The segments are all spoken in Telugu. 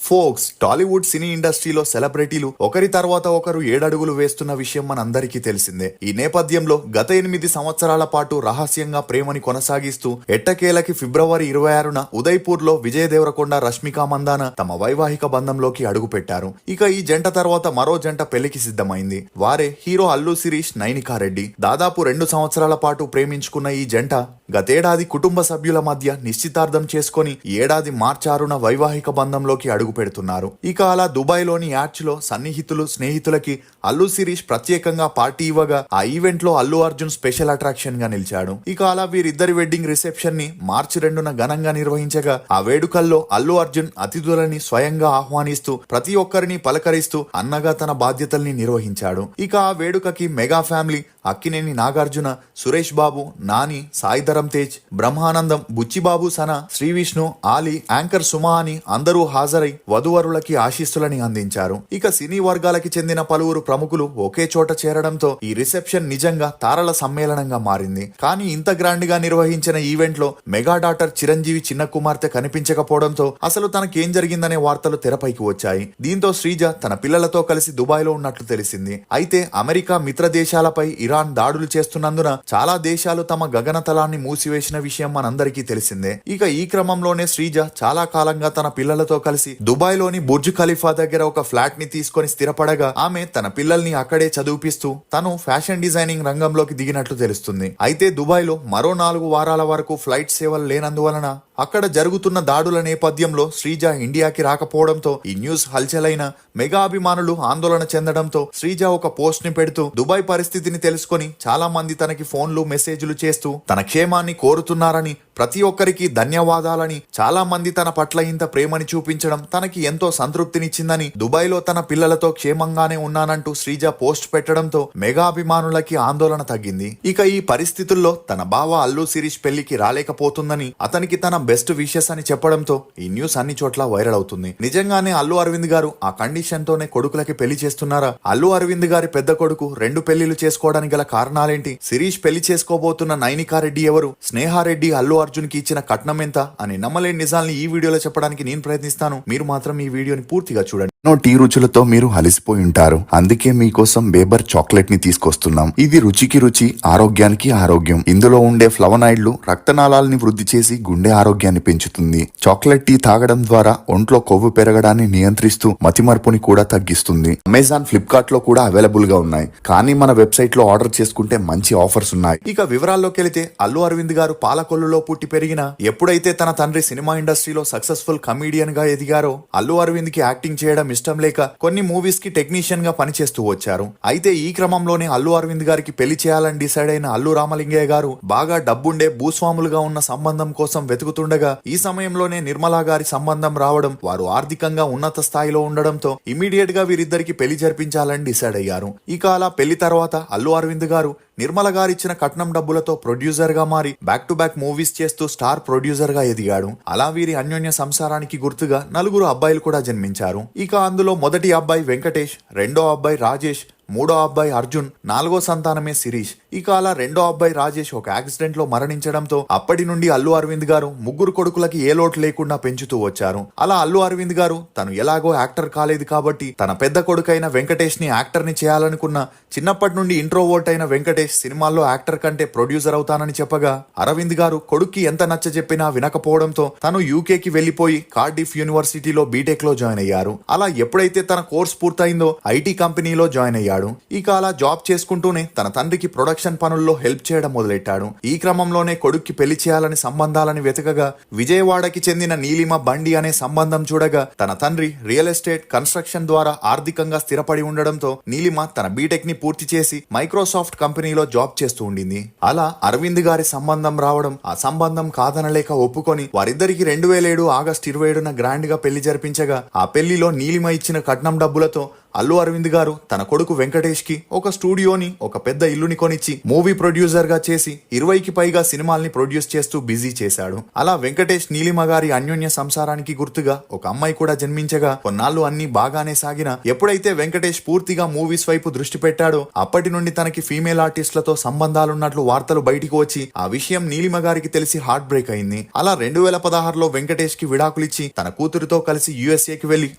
ఫోక్స్ టాలీవుడ్ సినీ ఇండస్ట్రీలో సెలబ్రిటీలు ఒకరి తర్వాత ఒకరు ఏడడుగులు వేస్తున్న విషయం మనందరికీ తెలిసిందే. ఈ నేపథ్యంలో గత 8 సంవత్సరాల పాటు రహస్యంగా ప్రేమని కొనసాగిస్తూ ఎట్టకేలకి ఫిబ్రవరి 26న ఉదయ్పూర్ లో విజయ్ దేవరకొండ, రష్మిక మందాన తమ వైవాహిక బంధంలోకి అడుగుపెట్టారు. ఇక ఈ జంట తర్వాత మరో జంట పెళ్లికి సిద్ధమైంది. వారే హీరో అల్లు శిరీష్, నైనికా రెడ్డి. దాదాపు 2 సంవత్సరాల పాటు ప్రేమించుకున్న ఈ జంట గతేడాది కుటుంబ సభ్యుల మధ్య నిశ్చితార్థం చేసుకుని ఏడాది మార్చి 6న వైవాహిక బంధంలోకి అడుగు పెడుతున్నారు. ఇక అలా దుబాయ్ లోని యాచ్ లో సన్నిహితులు, స్నేహితులకి అల్లు శిరీష్ ప్రత్యేకంగా పార్టీ ఇవ్వగా ఆ ఈవెంట్ లో అల్లు అర్జున్ స్పెషల్ అట్రాక్షన్ గా నిలిచాడు. ఇక అలా వీరిద్దరి వెడ్డింగ్ రిసెప్షన్ ని మార్చి 2న ఘనంగా నిర్వహించగా ఆ వేడుకల్లో అల్లు అర్జున్ అతిథులని స్వయంగా ఆహ్వానిస్తూ ప్రతి ఒక్కరిని పలకరిస్తూ అన్నగా తన బాధ్యతల్ని నిర్వహించాడు. ఇక ఆ వేడుకకి మెగా ఫ్యామిలీ అక్కినేని నాగార్జున, సురేష్ బాబు, నాని, సాయిధరం తేజ్, బ్రహ్మానందం, బుచ్చిబాబు, సన, శ్రీ విష్ణు, ఆలీ, యాంకర్ సుమా అని అందరూ హాజరై వధువరులకి ఆశీస్సులని అందించారు. ఇక సినీ వర్గాలకి చెందిన పలువురు ప్రముఖులు ఒకే చోట చేరడంతో ఈ రిసెప్షన్ నిజంగా తారల సమ్మేళనంగా మారింది. కానీ ఇంత గ్రాండ్ గా నిర్వహించిన ఈవెంట్ లో మెగా డాటర్ చిరంజీవి చిన్న కుమార్తె కనిపించకపోవడంతో అసలు తనకేం జరిగిందనే వార్తలు తెరపైకి వచ్చాయి. దీంతో శ్రీజ తన పిల్లలతో కలిసి దుబాయ్ లో ఉన్నట్లు తెలిసింది. అయితే అమెరికా మిత్ర దేశాలపై ఇరాన్ దాడులు చేస్తున్నందున చాలా దేశాలు తమ గగనతలాన్ని మూసివేసిన విషయం మనందరికీ తెలిసిందే. ఇక ఈ క్రమంలోనే శ్రీజ చాలా కాలంగా తన పిల్లలతో కలిసి దుబాయ్ లోని బుర్జ్ ఖలీఫా దగ్గర ఒక ఫ్లాట్ ని తీసుకొని స్థిరపడగా ఆమె తన పిల్లల్ని అక్కడే చదివిపిస్తూ తను ఫ్యాషన్ డిజైనింగ్ రంగంలోకి దిగినట్లు తెలుస్తుంది. అయితే దుబాయ్ లో మరో 4 వారాల వరకు ఫ్లైట్ సేవలు లేనందువలన అక్కడ జరుగుతున్న దాడుల నేపథ్యంలో శ్రీజ ఇండియాకి రాకపోవడంతో ఈ న్యూస్ హల్చలైన మెగా అభిమానులు ఆందోళన చెందడంతో శ్రీజ ఒక పోస్ట్ ని పెడుతూ దుబాయ్ పరిస్థితిని తెలుసుకొని చాలా మంది తనకి ఫోన్లు, మెసేజ్లు చేస్తూ తన క్షేమాన్ని కోరుతున్నారని, ప్రతి ఒక్కరికి ధన్యవాదాలని, చాలా మంది తన పట్ల ఇంత ప్రేమని చూపించడం తనకి ఎంతో సంతృప్తినిచ్చిందని, దుబాయ్ లో తన పిల్లలతో క్షేమంగానే ఉన్నానంటూ శ్రీజ పోస్ట్ పెట్టడంతో మెగా అభిమానులకి ఆందోళన తగ్గింది. ఇక ఈ పరిస్థితుల్లో తన బావ అల్లు శిరీష్ పెళ్లికి రాలేకపోతుందని, అతనికి తన బెస్ట్ విషెస్ అని చెప్పడంతో ఈ న్యూస్ అన్ని చోట్ల వైరల్ అవుతుంది. నిజంగానే అల్లు అరవింద్ గారు ఆ కండిషన్ తోనే కొడుకులకి పెళ్లి చేస్తున్నారా? అల్లు అరవింద్ గారి పెద్ద కొడుకు 2 పెళ్లిలు చేసుకోవడానికి గల కారణాలేంటి? శిరీష్ పెళ్లి చేసుకోబోతున్న నైనికా రెడ్డి ఎవరు? స్నేహారెడ్డి అల్లు అర్జున్ కి ఇచ్చిన కట్నం ఎంత అని నమ్మలేని నిజాల్ని ఈ వీడియోలో చెప్పడానికి నేను ప్రయత్నిస్తాను. మీరు మాత్రం ఈ వీడియోని పూర్తిగా చూడండి. టీ రుచులతో మీరు అలసిపోయి ఉంటారు. అందుకే మీకోసం బేబర్ చాక్లెట్ ని తీసుకొస్తున్నాం. ఇది రుచికి రుచి, ఆరోగ్యానికి ఆరోగ్యం. ఇందులో ఉండే ఫ్లవనాయిడ్లు రక్తనాళాలని వృద్ధి చేసి గుండె ఆరోగ్యాన్ని పెంచుతుంది. చాక్లెట్ టీ తాగడం ద్వారా ఒంట్లో కొవ్వు పెరగడాన్ని నియంత్రిస్తూ మతిమరుపుని కూడా తగ్గిస్తుంది. అమెజాన్, ఫ్లిప్కార్ట్ లో కూడా అవైలబుల్ గా ఉన్నాయి. కానీ మన వెబ్సైట్ లో ఆర్డర్ చేసుకుంటే మంచి ఆఫర్స్ ఉన్నాయి. ఇక వివరాల్లోకి వెళితే అల్లు అరవింద్ గారు పాలకొల్లులో పుట్టి పెరిగిన, ఎప్పుడైతే తన తండ్రి సినిమా ఇండస్ట్రీలో సక్సెస్ఫుల్ కమీడియన్ గా ఎదిగారో అల్లు అరవింద్ కి యాక్టింగ్ చేయడం ఇష్టం లేక కొన్ని మూవీస్ కి టెక్నీషియన్ గా పనిచేస్తూ వచ్చారు. అయితే ఈ క్రమంలోనే అల్లు అరవింద్ గారికి పెళ్లి చేయాలని డిసైడ్ అయిన అల్లు రామలింగయ్య గారు బాగా డబ్బుండే భూస్వాములుగా ఉన్న సంబంధం కోసం వెతుకుతుండగా ఈ సమయంలోనే నిర్మలా గారి సంబంధం రావడం, వారు ఆర్థికంగా ఉన్నత స్థాయిలో ఉండడంతో ఇమీడియట్ గా వీరిద్దరికి పెళ్లి జరిపించాలని డిసైడ్ అయ్యారు. ఇక అలా పెళ్లి తర్వాత అల్లు అరవింద్ గారు నిర్మల గారిచ్చిన కట్నం డబ్బులతో ప్రొడ్యూసర్ గా మారి బ్యాక్ టు బ్యాక్ మూవీస్ చేస్తూ స్టార్ ప్రొడ్యూసర్ గా ఎదిగాడు. అలా వీరి అన్యోన్య సంసారానికి గుర్తుగా 4 అబ్బాయిలు కూడా జన్మించారు. ఇక అందులో మొదటి అబ్బాయి వెంకటేష్, రెండో అబ్బాయి రాజేష్, మూడో అబ్బాయి అర్జున్, 4వ సంతానమే శిరీష్. ఇక అలా రెండో అబ్బాయి రాజేష్ ఒక యాక్సిడెంట్ లో మరణించడంతో అప్పటి నుండి అల్లు అరవింద్ గారు 3 కొడుకులకి ఏ లోటు లేకుండా పెంచుతూ వచ్చారు. అలా అల్లు అరవింద్ గారు తను ఎలాగో యాక్టర్ కాలేదు కాబట్టి తన పెద్ద కొడుకైన వెంకటేష్ ని యాక్టర్ ని చేయాలనుకున్న, చిన్నప్పటి నుండి ఇంట్రోవర్ట్ అయిన వెంకటేష్ సినిమాల్లో యాక్టర్ కంటే ప్రొడ్యూసర్ అవుతానని చెప్పగా అరవింద్ గారు కొడుక్కి ఎంత నచ్చ చెప్పినా వినకపోవడంతో తను యూకేకి వెళ్లిపోయి కార్డిఫ్ యూనివర్సిటీలో బీటెక్ లో జాయిన్ అయ్యారు. అలా ఎప్పుడైతే తన కోర్స్ పూర్తయిందో ఐటీ కంపెనీలో జాయిన్ అయ్యాడు. ఇక అలా జాబ్ చేసుకుంటూనే తన తండ్రికి ప్రొడక్షన్ పనుల్లో హెల్ప్ చేయడం మొదలెట్టాడు. ఈ క్రమంలోనే కొడుక్కి పెళ్లి చేయాలని సంబంధాలని వెతకగా విజయవాడకి చెందిన నీలిమ బండి అనే సంబంధం చూడగా తన తండ్రి రియల్ ఎస్టేట్, కన్స్ట్రక్షన్ ద్వారా ఆర్థికంగా స్థిరపడి ఉండడంతో నీలిమ తన బీటెక్ ని పూర్తి చేసి మైక్రోసాఫ్ట్ కంపెనీలో జాబ్ చేస్తూ ఉండింది. అలా అరవింద్ గారి సంబంధం రావడం, ఆ సంబంధం కాదనలేక ఒప్పుకొని వారిద్దరికి 2007 ఆగస్టు 27న గ్రాండ్ గా పెళ్లి జరిపించగా ఆ పెళ్లిలో నీలిమ ఇచ్చిన కట్నం డబ్బులతో అల్లు అరవింద్ గారు తన కొడుకు వెంకటేష్ కి ఒక స్టూడియోని, ఒక పెద్ద ఇల్లుని కొనిచ్చి మూవీ ప్రొడ్యూసర్ గా చేసి 20కి పైగా సినిమాల్ని ప్రొడ్యూస్ చేస్తూ బిజీ చేశాడు. అలా వెంకటేష్ నీలిమ గారి అన్యోన్య సంసారానికి గుర్తుగా ఒక అమ్మాయి కూడా జన్మించగా కొన్నాళ్ళు అన్ని బాగానే సాగిన ఎప్పుడైతే వెంకటేష్ పూర్తిగా మూవీస్ వైపు దృష్టి పెట్టాడో అప్పటి నుండి తనకి ఫీమేల్ ఆర్టిస్టులతో సంబంధాలున్నట్లు వార్తలు బయటికి వచ్చి ఆ విషయం నీలిమ గారికి తెలిసి హార్ట్ బ్రేక్ అయింది. అలా 2016లో వెంకటేష్ కి విడాకులిచ్చి తన కూతురితో కలిసి యుఎస్ఏకి వెళ్లి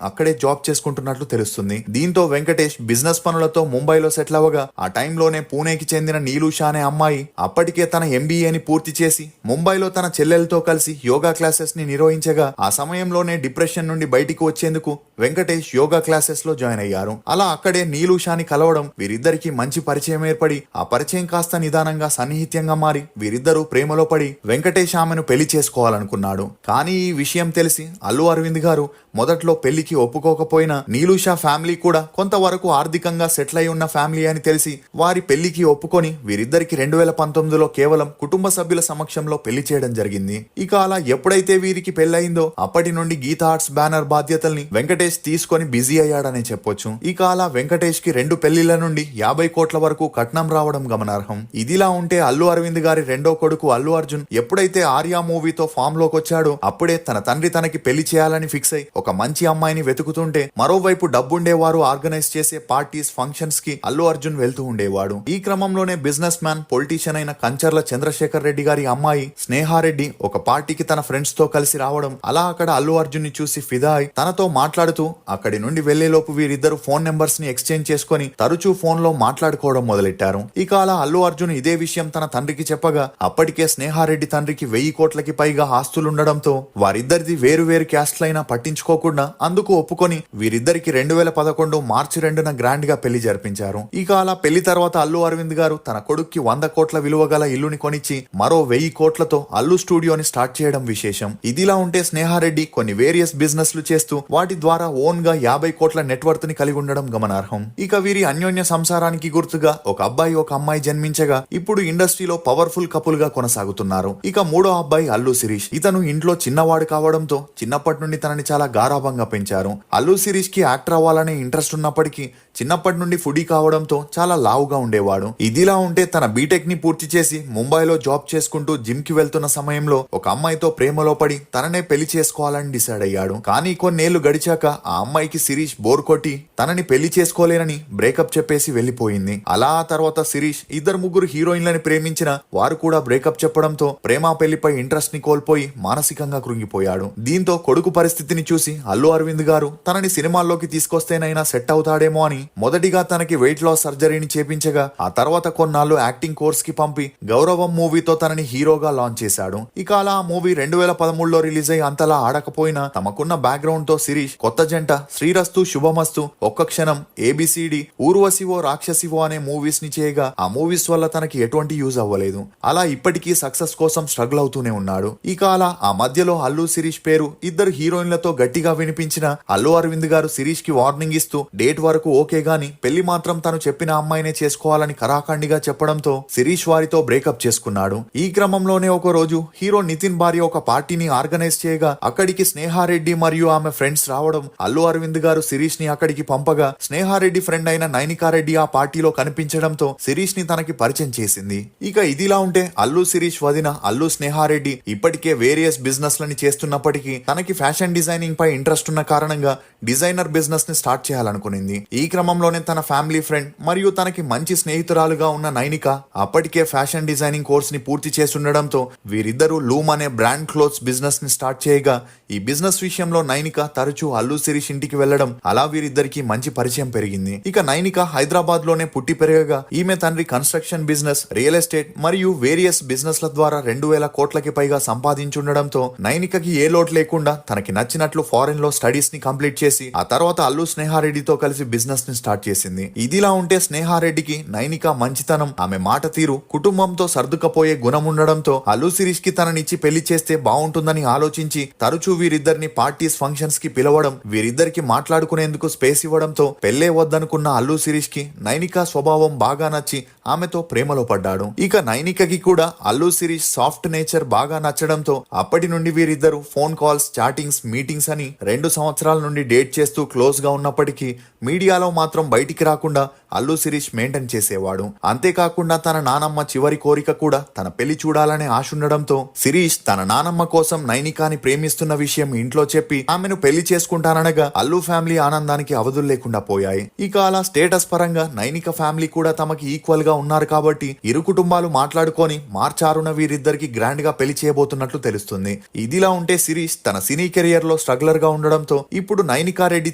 అక్కడే జాబ్ చేసుకుంటున్నట్లు తెలుస్తుంది. దీంతో వెంకటేష్ బిజినెస్ పనులతో ముంబైలో సెటిల్ అవ్వగా ఆ టైంలోనే పూణేకి చెందిన నీలూషా అనే అమ్మాయి అప్పటికే తన ఎంబీఏని పూర్తి చేసి ముంబైలో తన చెల్లెలతో కలిసి యోగా క్లాసెస్ ని నిర్వహించగా ఆ సమయంలోనే డిప్రెషన్ నుండి బయటికి వచ్చేందుకు వెంకటేష్ యోగా క్లాసెస్ లో జాయిన్ అయ్యారు. అలా అక్కడే నీలూషాని కలవడం, వీరిద్దరికి మంచి పరిచయం ఏర్పడి ఆ పరిచయం కాస్త నిదానంగా సన్నిహిత్యంగా మారి వీరిద్దరూ ప్రేమలో పడి వెంకటేష్ ఆమెను పెళ్లి చేసుకోవాలనుకున్నాడు. కానీ ఈ విషయం తెలిసి అల్లు అరవింద్ గారు మొదట్లో పెళ్లికి ఒప్పుకోకపోయినా నీలూషా ఫ్యామిలీ కూడా కొంతవరకు ఆర్థికంగా సెటిల్ అయి ఉన్న ఫ్యామిలీ అని తెలిసి వారి పెళ్లికి ఒప్పుకొని వీరిద్దరికి 2019లో కేవలం కుటుంబ సభ్యుల సమక్షంలో పెళ్లి చేయడం జరిగింది. ఇక అలా ఎప్పుడైతే వీరికి పెళ్లయిందో అప్పటి నుండి గీతా ఆర్ట్స్ బ్యానర్ బాధ్యతల్ని వెంకటేష్ తీసుకొని బిజీ అయ్యాడనే చెప్పొచ్చు. ఇక అలా వెంకటేష్ కి 2 పెళ్లిళ్ల నుండి 50 కోట్ల వరకు కట్నం రావడం గమనార్హం. ఇదిలా ఉంటే అల్లు అరవింద్ గారి రెండో కొడుకు అల్లు అర్జున్ ఎప్పుడైతే ఆర్యా మూవీతో ఫామ్ లోకి వచ్చాడో అప్పుడే తన తండ్రి తనకి పెళ్లి చేయాలని ఫిక్స్ అయి ఒక మంచి అమ్మాయిని వెతుకుతుంటే మరోవైపు డబ్బుండేవారు ఆర్గనైజ్ చేసే పార్టీస్, ఫంక్షన్స్ కి అల్లు అర్జున్ వెళ్తూ ఉండేవాడు. ఈ క్రమంలోనే బిజినెస్ మ్యాన్, పొలిటీషియన్ అయిన కంచర్ల చంద్రశేఖర్ రెడ్డి గారి అమ్మాయి స్నేహారెడ్డి ఒక పార్టీకి తన ఫ్రెండ్స్ తో కలిసి రావడం, అలా అక్కడ అల్లు అర్జున్ ని చూసి ఫిదా అయి తనతో మాట్లాడుతూ అక్కడి నుండి వెళ్లేలోపు వీరిద్దరు ఫోన్ నెంబర్స్ ని ఎక్స్చేంజ్ చేసుకుని తరచూ ఫోన్ లో మాట్లాడుకోవడం మొదలెట్టారు. ఇక అలా అల్లు అర్జున్ ఇదే విషయం తన తండ్రికి చెప్పగా అప్పటికే స్నేహారెడ్డి తండ్రికి 1000 కోట్లకి పైగా ఆస్తులుండడంతో వారిద్దరిది వేరు వేరు క్యాస్ట్లైనా పట్టించుకోకుండా అందుకు ఒప్పుకొని వీరిద్దరికి 2011 మార్చి 2న గ్రాండ్ గా పెళ్లి జరిపించారు. ఇక అలా పెళ్లి తర్వాత అల్లు అరవింద్ గారు తన కొడుక్కి 100 కోట్ల విలువ గల ఇల్లుని కొనిచ్చి మరో 1000 కోట్లతో అల్లు స్టూడియోని స్టార్ట్ చేయడం విశేషం. ఇదిలా ఉంటే స్నేహారెడ్డి కొన్ని వేరియస్ బిజినెస్లు చేస్తూ వాటి ద్వారా ఓన్ గా 50 కోట్ల నెట్వర్త్ ని కలిగి ఉండడం గమనార్హం. ఇక వీరి అన్యోన్య సంసారానికి గుర్తుగా ఒక అబ్బాయి, ఒక అమ్మాయి జన్మించగా ఇప్పుడు ఇండస్ట్రీలో పవర్ఫుల్ కపుల్ గా కొనసాగుతున్నారు. ఇక మూడో అబ్బాయి అల్లు శిరీష్. ఇతను ఇంట్లో చిన్నవాడు కావడంతో చిన్నప్పటి నుండి తనని చాలా గారాభంగా పెంచారు. అల్లు శిరీష్ కి యాక్టర్ అవ్వాలనే ఇంట్రెస్ట్ ఉన్నప్పటికీ చిన్నప్పటి నుండి ఫుడీ కావడంతో చాలా లావుగా ఉండేవాడు. ఇదిలా ఉంటే తన బీటెక్ ని పూర్తి చేసి ముంబైలో జాబ్ చేసుకుంటూ జిమ్ కి వెళ్తున్న సమయంలో ఒక అమ్మాయితో ప్రేమలో పడి తననే పెళ్లి చేసుకోవాలని డిసైడ్ అయ్యాడు. కానీ కొన్నేళ్లు గడిచాక ఆ అమ్మాయికి శిరీష్ బోర్ కొట్టి తనని పెళ్లి చేసుకోలేనని బ్రేకప్ చెప్పేసి వెళ్లిపోయింది. అలా ఆ తర్వాత శిరీష్ 2-3 హీరోయిన్లని ప్రేమించిన వారు కూడా బ్రేకప్ చెప్పడంతో ప్రేమ పెళ్లిపై ఇంట్రెస్ట్ ని కోల్పోయి మానసికంగా కృంగిపోయాడు. దీంతో కొడుకు పరిస్థితిని చూసి అల్లు అరవింద్ గారు తనని సినిమాల్లోకి తీసుకొస్తేనైనా సెట్ అవుతాడేమో అని మొదటిగా తనకి వెయిట్ లాస్ సర్జరీని చేపించగా ఆ తర్వాత కొన్నాళ్ళు యాక్టింగ్ కోర్స్ కి పంపి గౌరవం మూవీతో తనని హీరోగా లాంచ్ చేశాడు. ఇక అలా ఆ మూవీ 2013లో రిలీజ్ అయి అంతలా ఆడకపోయినా తమకున్న బ్యాక్గ్రౌండ్ తో శిరీష్ కొత్త జంట, శ్రీరస్తు శుభమస్తు, ఒక్క క్షణం, ఏబిసిడి, ఊర్వశివో రాక్షసివో అనే మూవీస్ ని చేయగా ఆ మూవీస్ వల్ల తనకి ఎటువంటి యూజ్ అవ్వలేదు. అలా ఇప్పటికీ సక్సెస్ కోసం స్ట్రగుల్ అవుతూనే ఉన్నాడు. ఇక అలా ఆ మధ్యలో అల్లు శిరీష్ పేరు 2 హీరోయిన్లతో గట్టిగా వినిపించిన అల్లు అరవింద్ గారు శిరీష్ కి వార్నింగ్ ఇస్తూ డేట్ వరకు ఓకే గాని పెళ్లి మాత్రం తను చెప్పిన అమ్మాయినే చేసుకోవాలని కరాఖండిగా చెప్పడంతో శిరీష్ వారితో బ్రేకప్ చేసుకున్నాడు. ఈ క్రమంలోనే ఒక రోజు హీరో నితిన్ భార్య ఒక పార్టీని ఆర్గనైజ్ చేయగా అక్కడికి స్నేహారెడ్డి మరియు ఆమె ఫ్రెండ్స్ రావడం, అల్లు అరవింద్ గారు శిరీష్ ని అక్కడికి పంపగా స్నేహారెడ్డి ఫ్రెండ్ అయిన నైనికారెడ్డి ఆ పార్టీలో కనిపించడంతో శిరీష్ ని తనకి పరిచయం చేసింది. ఇక ఇదిలా ఉంటే అల్లు శిరీష్ వదిన అల్లు స్నేహారెడ్డి ఇప్పటికే వేరియస్ బిజినెస్ లని చేస్తున్నప్పటికీ తనకి ఫ్యాషన్ డిజైనింగ్ పై ఇంట్రెస్ట్ ఉన్న కారణంగా డిజైనర్ బిజినెస్ ని స్టార్ట్ చేయాలనుకునింది. ఈ క్రమంలోనే తన ఫ్యామిలీ ఫ్రెండ్ మరియు తనకి మంచి స్నేహితురాలుగా ఉన్న నైనిక అప్పటికే ఫ్యాషన్ డిజైనింగ్ కోర్స్ ని పూర్తి చేస్తుండడంతో వీరిద్దరూ లూమ్ అనే బ్రాండ్ క్లోత్స్ బిజినెస్ ని స్టార్ట్ చేయగా ఈ బిజినెస్ విషయంలో నైనిక తరచూ అల్లు శిరీష్ ఇంటికి వెళ్లడం, అలా వీరిద్దరికి మంచి పరిచయం పెరిగింది. ఇక నైనిక హైదరాబాద్ లోనే పుట్టి పెరగగా ఈమె తండ్రి కన్స్ట్రక్షన్ బిజినెస్, రియల్ ఎస్టేట్ మరియు వేరియస్ బిజినెస్ ల ద్వారా 2000 కోట్లకి పైగా సంపాదించుండడంతో నైనికకి ఏ లోటు లేకుండా తనకి నచ్చినట్లు ఫారెన్ లో స్టడీస్ ని కంప్లీట్ చేసి ఆ తర్వాత అల్లు స్నేహారెడ్డితో కలిసి బిజినెస్ ని స్టార్ట్ చేసింది. ఇదిలా ఉంటే స్నేహారెడ్డికి నైనిక మంచితనం, ఆమె మాట తీరు, కుటుంబంతో సర్దుకపోయే గుణం ఉండడంతో అల్లు శిరీష్ కి తననిచ్చి పెళ్లి చేస్తే బాగుంటుందని ఆలోచించి తరచూ వీరిద్దరిని పార్టీస్, ఫంక్షన్స్ కి పిలవడం, వీరిద్దరికి మాట్లాడుకునేందుకు స్పేస్ ఇవ్వడంతో పెళ్లే వద్దనుకున్న అల్లు శిరీష్ కి నైనిక స్వభావం బాగా నచ్చి ఆమెతో ప్రేమలో పడ్డాడు. ఇక నైనికకి కూడా అల్లు శిరీష్ సాఫ్ట్ నేచర్ బాగా నచ్చడంతో అప్పటి నుండి వీరిద్దరు ఫోన్ కాల్స్, చాటింగ్స్, మీటింగ్స్ అని 2 సంవత్సరాల నుండి డేట్ చేస్తూ క్లోజ్ గా ఉన్నప్పటికీ మీడియాలో మాత్రం బయటికి రాకుండా అల్లు శిరీష్ మెయింటైన్ చేసేవాడు. అంతేకాకుండా తన నానమ్మ చివరి కోరిక కూడా తన పెళ్లి చూడాలనే ఆశ ఉండడంతో శిరీష్ తన నానమ్మ కోసం నైనికాని ప్రేమిస్తున్న విషయం ఇంట్లో చెప్పి ఆమెను పెళ్లి చేసుకుంటాననగా అల్లు ఫ్యామిలీ ఆనందానికి అవధులు లేకుండా పోయాయి. ఇక అలా స్టేటస్ పరంగా నైనిక ఫ్యామిలీ కూడా తమకి ఈక్వల్ గా ఉన్నారు కాబట్టి ఇరు కుటుంబాలు మాట్లాడుకొని మార్చి 6న వీరిద్దరికి గ్రాండ్ గా పెళ్లి చేయబోతున్నట్లు తెలుస్తుంది. ఇదిలా ఉంటే శిరీష్ తన సినీ కెరియర్ లో స్ట్రగ్లర్ గా ఉండడంతో ఇప్పుడు నైనికా రెడ్డి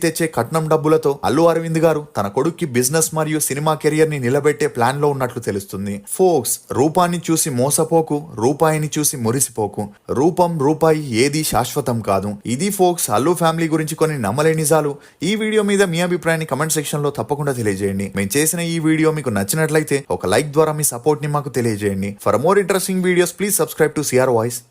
తెచ్చే కట్నం డబ్బులతో అల్లు అరవింద్ గారు తన కొడుక్కి బిజినెస్ మరియు సినిమా కెరియర్ ని నిలబెట్టే ప్లాన్ లో ఉన్నట్లు తెలుస్తుంది. ఫోక్స్, రూపాన్ని చూసి మోసపోకు, రూపాయిని చూసి మురిసిపోకు. రూపం, రూపాయి ఏది శాశ్వతం కాదు. ఇది ఫోక్స్ అల్లు ఫ్యామిలీ గురించి కొన్ని నమ్మలేని నిజాలు. ఈ వీడియో మీద మీ అభిప్రాయాన్ని కమెంట్ సెక్షన్ లో తప్పకుండా తెలియజేయండి. మేము చేసిన ఈ వీడియో మీకు నచ్చినట్లయితే ఒక లైక్ ద్వారా మీ సపోర్ట్ ని మాకు తెలియజేయండి. For more interesting videos please subscribe to CR voice.